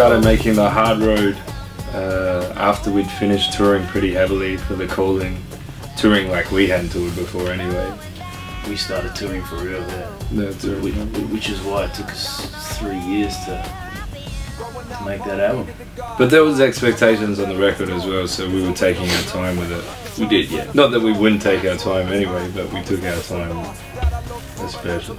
started making the Hard Road after we'd finished touring pretty heavily for The Calling. Touring like we hadn't toured before anyway. We started touring for real there. No, Which is why it took us 3 years to make that album. But there was expectations on the record as well, so we were taking our time with it. We did, yeah. Not that we wouldn't take our time anyway, but we took our time especially.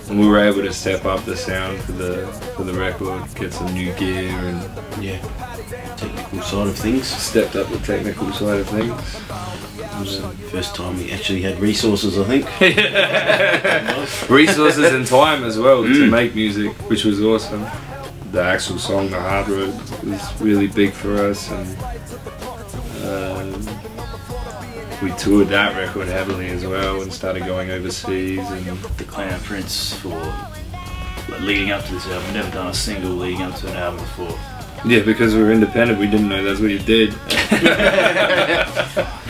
And we were able to step up the sound for the record, get some new gear and technical side of things. Stepped up the technical side of things. It was the first time we actually had resources, I think. Resources and time as well to make music, which was awesome. The actual song, The Hard Road, was really big for us, and we toured that record heavily as well and started going overseas. And The Clown Prince for leading up to this album. We've never done a single leading up to an album before. Yeah, because we were independent, we didn't know that's what you did.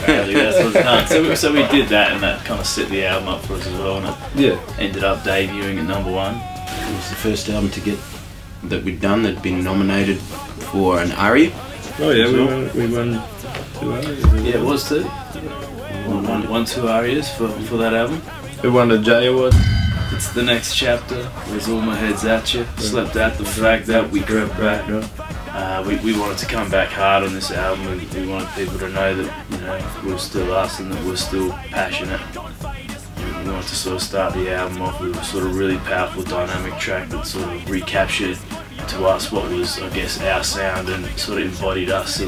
Apparently that's what's done. So we did that, and that kind of set the album up for us as well, and it ended up debuting at #1. It was the first album that we'd done that'd been nominated for an ARIA. Oh yeah, we won 2 ARIAs. Yeah, it was too. Won 2 ARIAs for that album. We won a J Award. It's the next chapter. There's all my heads at you. Slept at the fact that we crept back. We wanted to come back hard on this album. We wanted people to know that, you know, we're still us and that we're still passionate. We wanted to sort of start the album off with a sort of really powerful dynamic track that sort of recaptured to us what was, I guess, our sound and sort of embodied us. So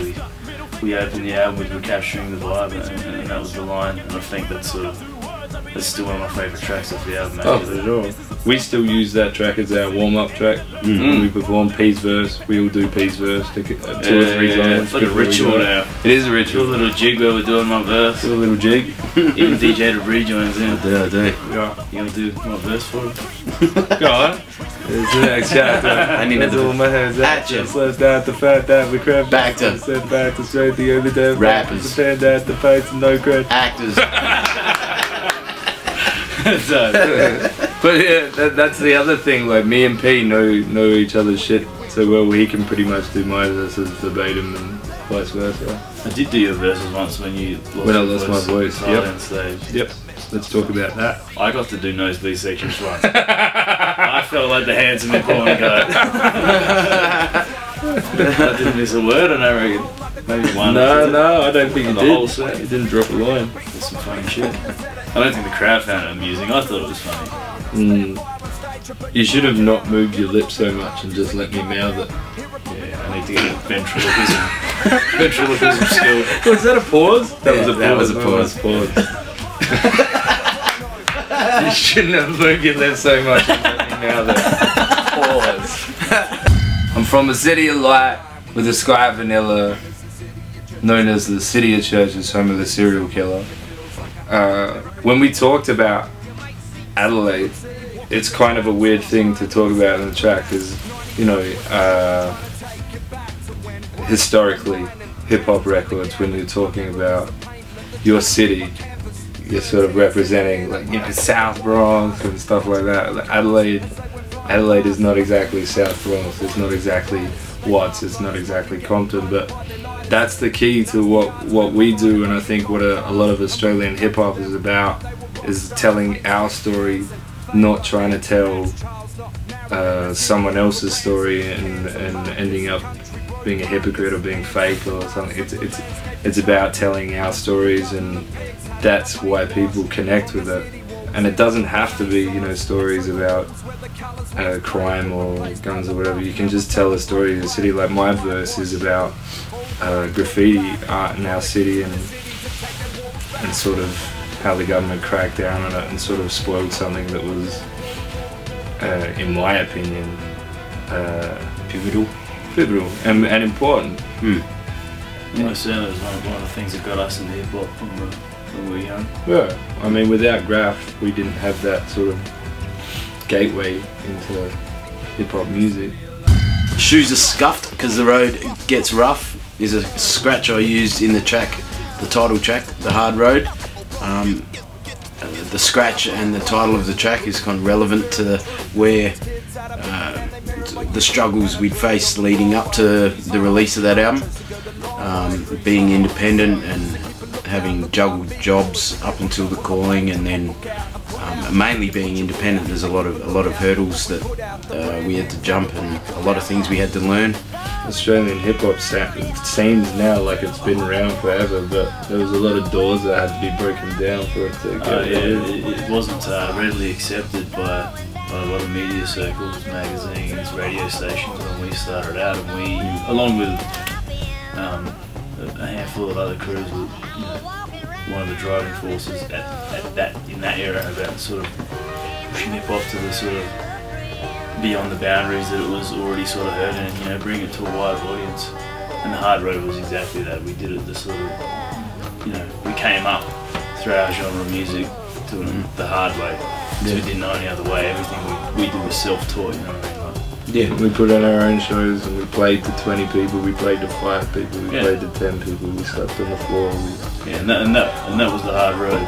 we opened the album with recapturing the vibe, and that was the line. And I think that's still one of my favourite tracks off the album. Oh, for sure. We still use that track as our warm-up track. When we perform P's verse, we all do P's verse 2 or 3 times. It's like a ritual now. It is a ritual. Do a little jig where we're doing my verse. Do a little jig. Even DJ Debris joins in. I do. Yeah. You gonna do my verse for him? Go on. It's the next chapter. I need That's all my heads at you. Slept out the fact that we crept Back to Set back to straight the other day. Rappers. The band at the fights and no credit. Actors. But yeah, that's the other thing. Like me and P know each other's shit so well. He can pretty much do my verses verbatim and vice versa. I did do your verses once when you lost my voice. Right on stage. Yep. Let's talk about that. I got to do nosebleed sections once. I felt like the handsome porn guy. I didn't miss a word, and I reckon maybe one. No, I don't think you the did. whole set. You didn't drop a line. There's some funny shit. I don't think the crowd found it amusing. I thought it was funny. You should have not moved your lips so much and just let me mouth it. Yeah, I need to get a ventriloquism skill. Was that a pause? That was a pause. You shouldn't have moved your lips so much and let me mouth it. Pause. I'm from a city of light with a sky of vanilla, known as the city of churches, home of the serial killer. When we talked about Adelaide, it's kind of a weird thing to talk about in the track because, you know, historically, hip-hop records, when you're talking about your city, you're sort of representing, like, you know, South Bronx and stuff like that. Like Adelaide is not exactly South Bronx, it's not exactly Watts, it's not exactly Compton, but that's the key to what we do, and I think what a lot of Australian hip-hop is about is telling our story, not trying to tell someone else's story and ending up being a hypocrite or being fake or something. It's about telling our stories, and that's why people connect with it. And it doesn't have to be, you know, stories about crime or guns or whatever. You can just tell a story of the city. Like my verse is about graffiti art in our city and sort of how the government cracked down on it and sort of spoiled something that was, in my opinion, pivotal and important. Most certainly it was one of the things that got us into hip-hop when we were young. Yeah, I mean, without Graph, we didn't have that sort of gateway into hip-hop music. Shoes are scuffed because the road gets rough is a scratch I used in the track, the title track, The Hard Road. The scratch and the title of the track is kind of relevant to where the struggles we'd faced leading up to the release of that album. Being independent and having juggled jobs up until the calling, and then mainly being independent, there's a lot of hurdles that we had to jump, and a lot of things we had to learn. Australian hip hop seems now like it's been around forever, but there was a lot of doors that had to be broken down for it to get it wasn't readily accepted by a lot of media circles, magazines, radio stations when we started out, and we, along with a handful of other crews, were one of the driving forces in that era about sort of pushing hip hop to the sort of beyond the boundaries that it was already sort of heard, and bring it to a wide audience. And the Hard Road was exactly that. We did it the sort of, we came up through our genre of music doing it the hard way. So we didn't know any other way. Everything we did was self-taught, you know what I mean? Yeah, we put on our own shows and we played to 20 people, we played to 5 people, we played to 10 people, we slept on the floor. And that was the Hard Road.